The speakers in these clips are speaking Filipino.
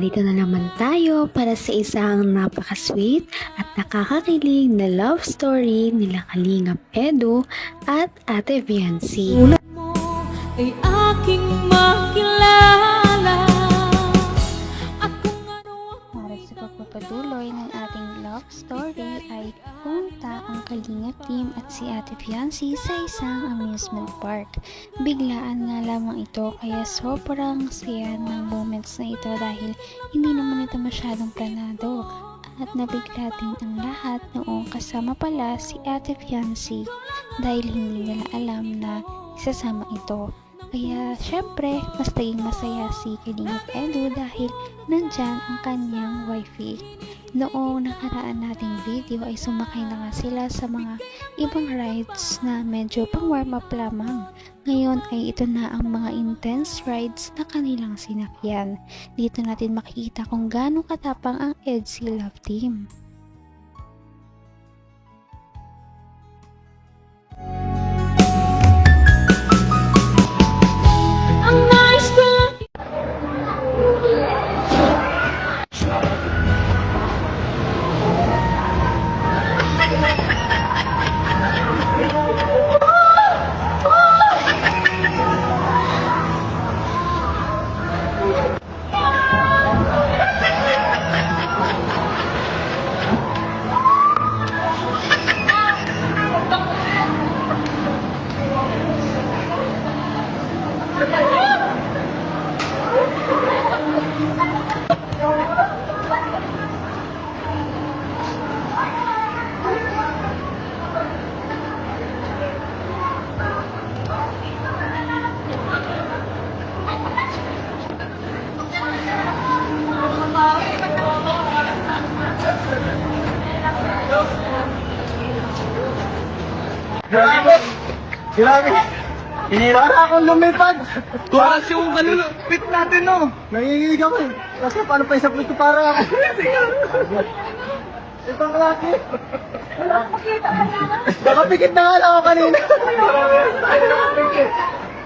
narito na naman tayo para sa isang napaka-sweet at nakakakilig na love story nila Kalingap Edu at Ate Viancy. Mo ay aking makilala at kung ano Para sa pagpapatuloy ng ating love story ay pumunta ang Kalingap team at si Ate Viancy sa isang amusement park. Biglaan nga lamang ito kaya sobrang saya ng moments na ito dahil hindi naman ito masyadong planado. At nabigla din ang lahat noong kasama pala si Ate Viancy dahil hindi nila alam na isasama ito. Kaya syempre, mas naging masaya si Kalingap Edu dahil nandyan ang kanyang wifey. Noong nakaraan nating video ay sumakay na nga sila sa mga ibang rides na medyo pang warm up lamang. Ngayon ay ito na ang mga intense rides na kanilang sinakyan. Dito natin makikita kung gaano katapang ang EDSI Love Team. ang nice ko Grabe! Para akong lumipad! Tuwas yung pit natin, no? Nanginginig ako eh. Kasi paano pa isang ko para ako? Ito ang laki! Nakapikit na nga lang ako kanina!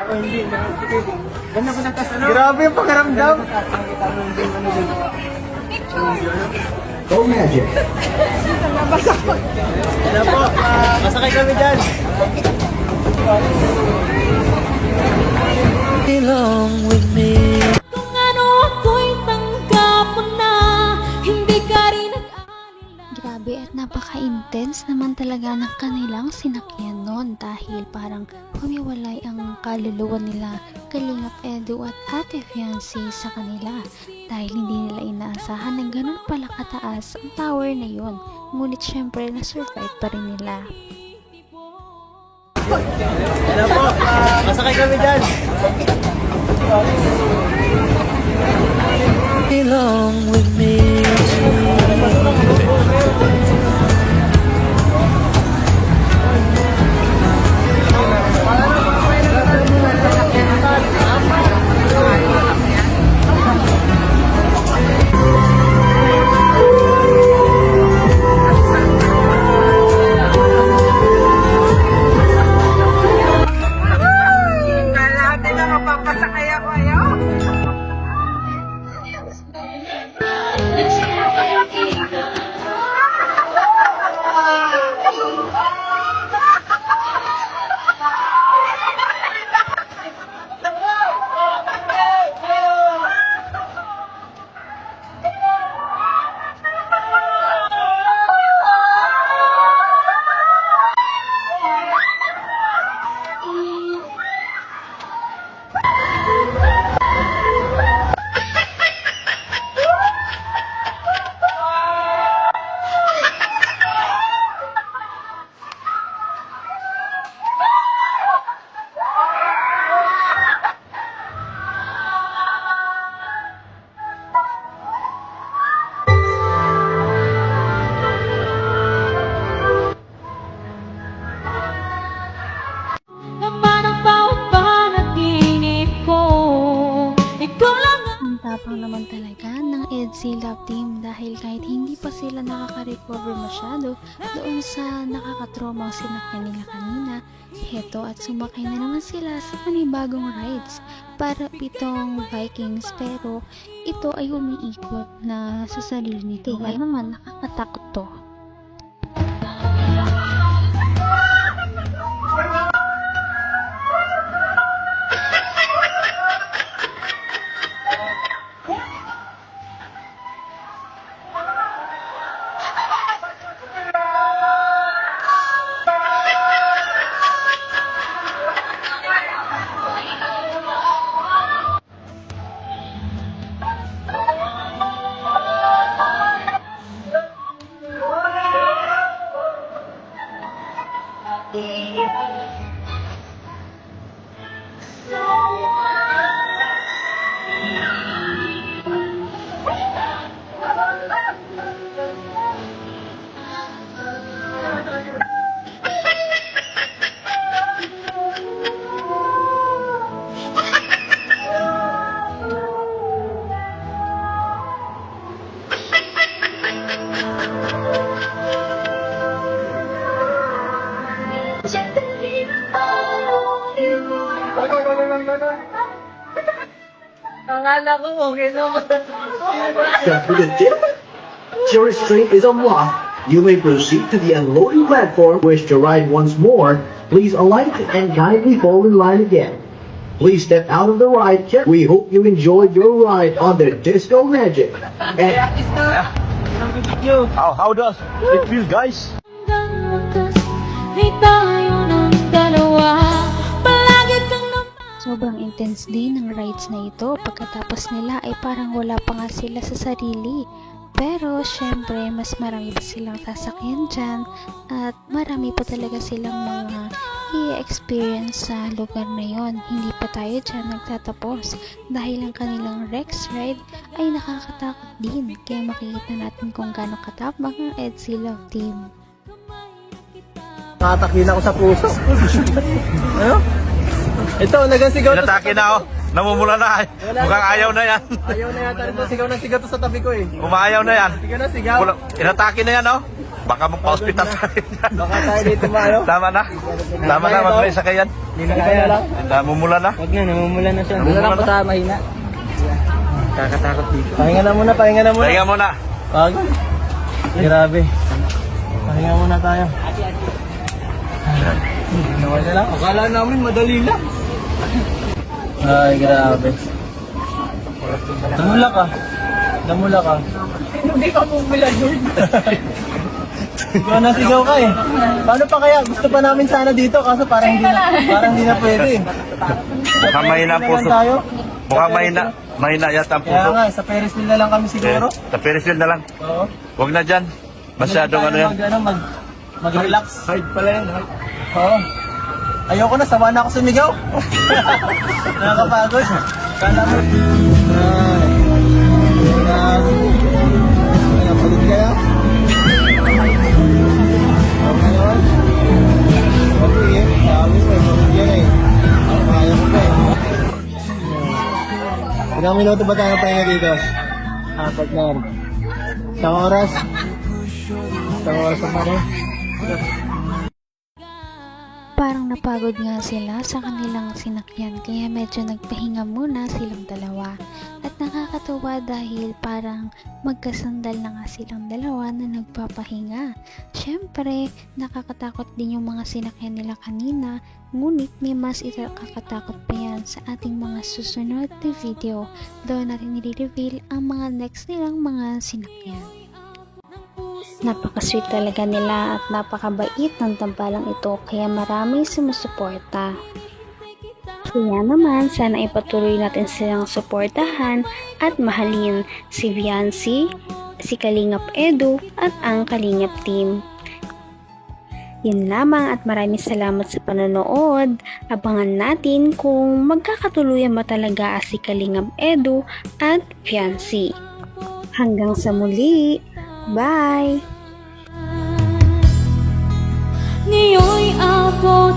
Ako hindi, nakapikit. Ganda ko natas, ano? Grabe yung pakiramdam! Go Magic! Ano po? Masakay kami dyan! Belong with me. kung ano ako'y tanggap mo na hindi ka rin nag-alala. Grabe at napaka-intense naman talaga ng kanilang sinakyan noon dahil parang humiwalay ang kaluluwa nila Kalingap Edu at Ate Viancy sa kanila dahil hindi nila inaasahan na ganun pala kataas ang tower na yon. Ngunit syempre na-survive pa rin nila. Ano po? Masakay kami dyan! Belong with me. EDSI Love Team dahil kahit hindi pa sila nakaka-recover masyado doon sa nakakatromang sinakyan nila kanina, heto at sumakay na naman sila sa panibagong rides para pitong Vikings pero ito ay umiikot na sa sarili nito. Kaya naman nakakatakot to. Confident gentlemen, your restraint is unlocked. You may proceed to the unloading platform. Wish to ride once more, please alight and kindly fall in line again. Please step out of the ride. We hope you enjoyed your ride on the Disco Magic. And How does it feel, guys? Hanggang wakas ay tayo ng dalawa. Palagi kang Sobrang intense din ng rides na ito. Pagkatapos nila ay parang wala pa nga sila sa sarili. Pero syempre mas marami pa silang sasakyan dyan at marami pa talaga silang mga i-experience sa lugar na yon. Hindi pa tayo dyan nagtatapos dahil ang kanilang Rex ride ay nakakatakot din. Kaya makikita natin kung gaano katapang ang EDSI Love Team. Nakatakin ako sa puso. Ano? Ito, nagasigaw to. Inatake na ako. Namumula na. Mukhang ayaw na yan. Ayaw na yata ito. Sigaw na sigaw to sa tabi ko eh. Umaayaw na yan. Sigaw na sigaw. Inatake na yan, oh. Baka magpa-hospital tayo yan. Baka tayo dito maano. Tama na. Tama na, mag-race sa kayan. Hindi na kaya lang. Namumula na. Huwag na, namumula na siya. Namumula Wala lang na. pa sa mahina. Kakatakot dito. Pahinga na muna, pahinga na muna. Pahinga muna. Wag. Grabe. Pahinga muna tayo. Nawala lang. Akala namin madali lang. Ay, grabe. Damula ka. Damula ka. Hindi ka bumula doon. Ikaw nasigaw ka eh. Paano pa kaya? Gusto pa namin sana dito kaso parang hindi na pwede. Mukhang mahina ang puso. Mukhang mahina yata ang Kaya puso. nga, sa Ferris wheel na lang kami siguro. Sa Ferris wheel na lang. Oo. Huwag na dyan. Masyadong ano yan. Mag-relax. Hide pala yan. Oo. Ayoko na, sama na ako sumigaw. Nakakapagod. Kala mo. Ay. Napagod ka na? Okay naman. Okay eh. Sabi mo eh. Pagod yan eh. Kaya mo ba eh. Ilang minuto ba tayo pahinga dito? 4 na. Isang oras. Isang oras pa rin. Parang napagod nga sila sa kanilang sinakyan kaya medyo nagpahinga muna silang dalawa. At nakakatuwa dahil parang magkasandal na nga silang dalawa na nagpapahinga. Syempre, nakakatakot din yung mga sinakyan nila kanina, ngunit may mas ikakatakot pa yan sa ating mga susunod na video. Doon natin i-reveal ang mga next nilang mga sinakyan. Napaka-sweet talaga nila at napakabait ng tambalang ito kaya maraming sumusuporta. Kaya naman, sana ipatuloy natin silang suportahan at mahalin si Viancy, si Kalingap Edu at ang Kalingap Team. Yun lamang at maraming salamat sa panonood. Abangan natin kung magkakatuluyan ba talaga si Kalingap Edu at Viancy. Hanggang sa muli! Bye! Ngayon'y abot